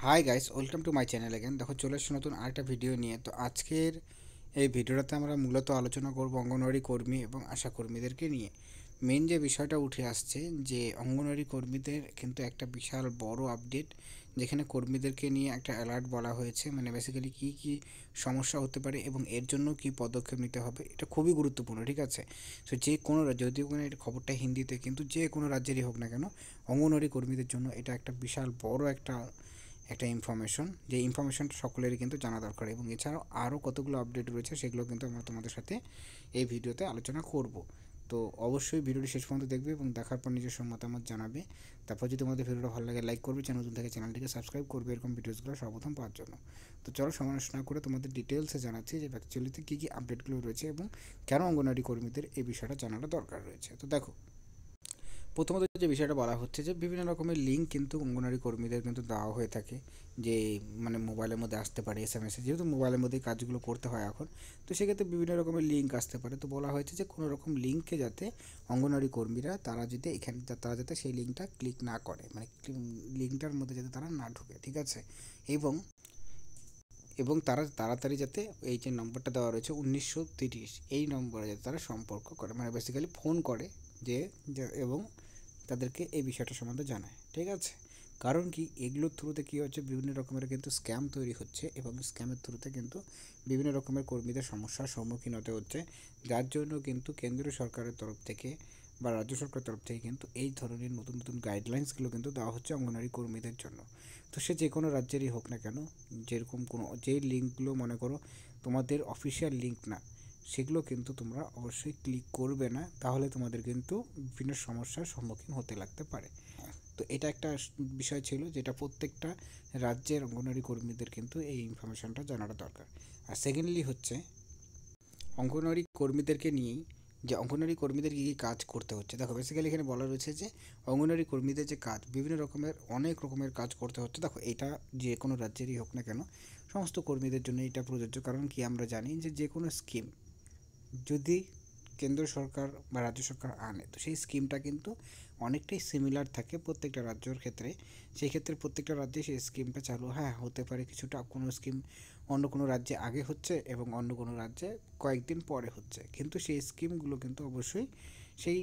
Hi guys, welcome to my channel again. দেখো চলে এসেছি নতুন আরেকটা ভিডিও নিয়ে। তো আজকের এই ভিডিওটাতে আমরা মূলত আলোচনা করব অঙ্গনওয়াড়ি কর্মী এবং আশা কর্মীদেরকে নিয়ে। মেন যে বিষয়টা উঠে আসছে যে অঙ্গনওয়াড়ি কর্মীদের কিন্তু একটা বিশাল বড় আপডেট, যেখানে কর্মীদেরকে নিয়ে একটা অ্যালার্ট বলা হয়েছে, মানে বেসিক্যালি কী কী সমস্যা হতে পারে এবং এর জন্য কী পদক্ষেপ নিতে হবে, এটা খুবই গুরুত্বপূর্ণ। ঠিক আছে, তো যে কোনো যদিও কোনো এটা খবরটা হিন্দিতে, কিন্তু যে কোনো রাজ্যেরই হোক না কেন, অঙ্গনওয়াড়ি কর্মীদের জন্য এটা একটা বিশাল বড় একটা একটা ইনফরমেশন, যে ইনফরমেশনটা সকলেরই কিন্তু জানা দরকার। এবং এছাড়াও আরও কতগুলো আপডেট রয়েছে, সেগুলো কিন্তু আমরা তোমাদের সাথে এই ভিডিওতে আলোচনা করব। তো অবশ্যই ভিডিওটি শেষ পর্যন্ত দেখবে এবং দেখার পর নিজস্ব মতামত জানাবে। তারপর যদি তোমাদের ভিডিওটা ভালো লাগে লাইক করবে, চ্যানেল নতুন থেকে চ্যানেলটিকে সাবস্ক্রাইব করবে এরকম ভিডিওসগুলো সর্বপ্রথম পাওয়ার জন্য। তো চলো সময় নষ্ট না করে তোমাদের ডিটেলসে জানাচ্ছি যে অ্যাকচুয়ালিতে কী কী আপডেটগুলো রয়েছে এবং কেন অঙ্গনওয়াড়ি কর্মীদের এই বিষয়টা জানাটা দরকার রয়েছে। তো দেখো, প্রথমত যে বিষয়টা বলা হচ্ছে যে বিভিন্ন রকমের লিঙ্ক কিন্তু অঙ্গনওয়াড়ি কর্মীদের কিন্তু দেওয়া হয়ে থাকে, যে মানে মোবাইলের মধ্যে আসতে পারে এসএমএসে, যেহেতু মোবাইলের মধ্যেই কাজগুলো করতে হয় এখন। তো সেক্ষেত্রে বিভিন্ন রকমের লিঙ্ক আসতে পারে। তো বলা হয়েছে যে কোনো রকম লিঙ্কে যাতে অঙ্গনওয়াড়ি কর্মীরা তারা যদি এখানে তারা যাতে সেই লিঙ্কটা ক্লিক না করে, মানে লিঙ্কটার মধ্যে যাতে তারা না ঢুকে। ঠিক আছে, এবং এবং তারা তাড়াতাড়ি যাতে এই যে নম্বরটা দেওয়া রয়েছে 1930, এই নম্বরে যাতে তারা সম্পর্ক করে, মানে বেসিক্যালি ফোন করে, যে এবং তাদেরকে এই বিষয়টা সম্বন্ধে জানায়। ঠিক আছে, কারণ কি এগুলোর থ্রুতে কী হচ্ছে, বিভিন্ন রকমের কিন্তু স্ক্যাম তৈরি হচ্ছে এবং স্ক্যামের থ্রুতে কিন্তু বিভিন্ন রকমের কর্মীদের সমস্যার সম্মুখীন হতে হচ্ছে, যার জন্য কিন্তু কেন্দ্রীয় সরকারের তরফ থেকে বা রাজ্য সরকারের তরফ থেকে কিন্তু এই ধরনের নতুন নতুন গাইডলাইন্সগুলো কিন্তু দেওয়া হচ্ছে অঙ্গনওয়াড়ি কর্মীদের জন্য। তো সে যে কোনো রাজ্যেরই হোক না কেন, যেরকম কোনো যেই লিঙ্কগুলো মনে করো তোমাদের অফিসিয়াল লিঙ্ক না, সেগুলো কিন্তু তোমরা অবশ্যই ক্লিক করবে না, তাহলে তোমাদের কিন্তু বিভিন্ন সমস্যার সম্মুখীন হতে লাগতে পারে। তো এটা একটা বিষয় ছিল যেটা প্রত্যেকটা রাজ্যের অঙ্গনওয়াড়ি কর্মীদের কিন্তু এই ইনফরমেশনটা জানাটা দরকার। আর সেকেন্ডলি হচ্ছে অঙ্গনওয়াড়ি কর্মীদেরকে নিয়েই, যে অঙ্গনওয়াড়ি কর্মীদের কী কী কাজ করতে হচ্ছে। দেখো বেসিক্যালি এখানে বলা রয়েছে যে অঙ্গনওয়াড়ি কর্মীদের যে কাজ, বিভিন্ন রকমের অনেক রকমের কাজ করতে হচ্ছে। দেখো এটা যে কোনো রাজ্যেরই হোক না কেন, সমস্ত কর্মীদের জন্য এটা প্রযোজ্য। কারণ কি আমরা জানি যে যে কোনো স্কিম যদি কেন্দ্র সরকার বা রাজ্য সরকার আনে, তো সেই স্কিমটা কিন্তু অনেকটাই সিমিলার থাকে প্রত্যেকটা রাজ্যের ক্ষেত্রে। সেই ক্ষেত্রে প্রত্যেকটা রাজ্যে সেই স্কিমটা চালু হতে পারে কিছুটা, কোনো স্কিম অন্য কোনো রাজ্যে আগে হচ্ছে এবং অন্য কোনো রাজ্যে কয়েকদিন পরে হচ্ছে, কিন্তু সেই স্কিমগুলো কিন্তু অবশ্যই সেই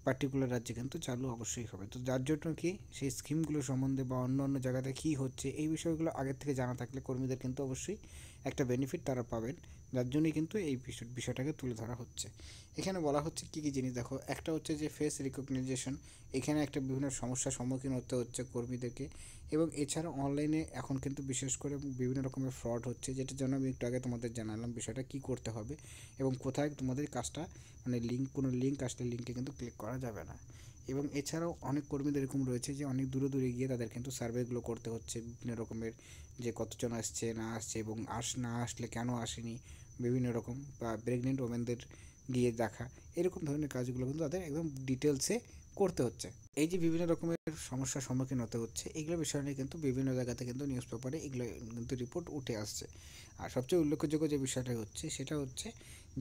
পার্টিকুলার রাজ্যে কিন্তু চালু অবশ্যই হবে। তো যার জন্য কি সেই স্কিমগুলো সম্বন্ধে বা অন্য অন্য জায়গাতে কী হচ্ছে এই বিষয়গুলো আগের থেকে জানা থাকলে কর্মীদের কিন্তু অবশ্যই একটা বেনিফিট তারা পাবেন, যার জন্যই কিন্তু এই বিষয়টাকে তুলে ধরা হচ্ছে। এখানে বলা হচ্ছে কী কী জিনিস। দেখো একটা হচ্ছে যে ফেস রিকগনাইজেশন, এখানে একটা বিভিন্ন সমস্যার সম্মুখীন হতে হচ্ছে কর্মীদেরকে। এবং এছাড়া অনলাইনে এখন কিন্তু বিশেষ করে বিভিন্ন রকমের ফ্রড হচ্ছে, যেটার জন্য আমি একটু আগে তোমাদের জানালাম বিষয়টা কী করতে হবে এবং কোথায় তোমাদের কাজটা, মানে কোনো লিঙ্ক আসলে লিঙ্কে কিন্তু ক্লিক করা যাবে না। এবং এছাড়াও অনেক কর্মীদের এরকম রয়েছে যে অনেক দূরে দূরে গিয়ে তাদের কিন্তু সার্ভেগুলো করতে হচ্ছে বিভিন্ন রকমের, যে কতজন আসছে না আসছে এবং না আসলে কেন আসেনি, বিভিন্ন রকম বা প্রেগনেন্ট ওমেনদের গিয়ে দেখা, এরকম ধরনের কাজগুলো কিন্তু তাদের একদম ডিটেলসে করতে হচ্ছে। এই যে বিভিন্ন রকমের সমস্যার সম্মুখীন হতে হচ্ছে, এগুলো বিষয় নিয়ে কিন্তু বিভিন্ন জায়গাতে কিন্তু নিউজ পেপারে এগুলো কিন্তু রিপোর্ট উঠে আসছে। আর সবচেয়ে উল্লেখযোগ্য যে বিষয়টা হচ্ছে সেটা হচ্ছে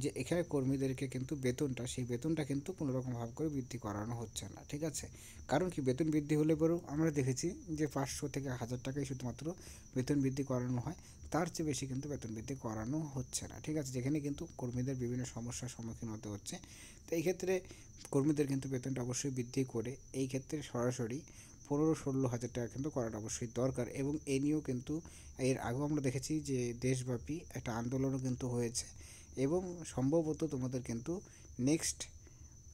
যে এখানে কর্মীদেরকে কিন্তু বেতনটা, সেই বেতনটা কিন্তু কোনো রকম ভাব করে বৃদ্ধি করানো হচ্ছে না। ঠিক আছে, কারণ কি বেতন বৃদ্ধি হলে পরেও আমরা দেখেছি যে 500 থেকে 1000 টাকাই শুধুমাত্র বেতন বৃদ্ধি করানো হয়, তার চেয়ে বেশি কিন্তু বেতন বৃদ্ধি করানো হচ্ছে না। ঠিক আছে, যেখানে কিন্তু কর্মীদের বিভিন্ন সমস্যার সম্মুখীন হতে হচ্ছে। তো এই ক্ষেত্রে কর্মীদের কিন্তু বেতনটা অবশ্যই বৃদ্ধি করে এই ক্ষেত্রে সরাসরি 15-16 হাজার টাকা কিন্তু করাটা অবশ্যই দরকার। এবং এ নিয়েও কিন্তু এর আগেও আমরা দেখেছি যে দেশব্যাপী একটা আন্দোলনও কিন্তু হয়েছে এবং সম্ভবত তোমাদের কিন্তু নেক্সট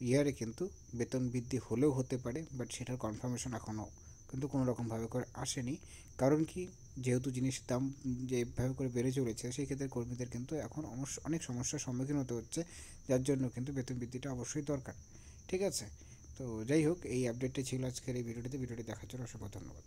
ইয়ারে কিন্তু বেতন বৃদ্ধি হলেও হতে পারে, বাট সেটার কনফার্মেশন এখনও কিন্তু কোনো রকমভাবে করে আসেনি। কারণ কি, যেহেতু জিনিসের দাম যেভাবে করে বেড়ে চলেছে, সেই ক্ষেত্রে কর্মীদের কিন্তু এখন অনেক সমস্যার সম্মুখীন হতে হচ্ছে, যার জন্য কিন্তু বেতন বৃদ্ধিটা অবশ্যই দরকার। ঠিক আছে, তো যাই হোক, এই আপডেটটা ছিল আজকের এই ভিডিওটিতে। ভিডিওটি দেখার জন্য অসংখ্য ধন্যবাদ।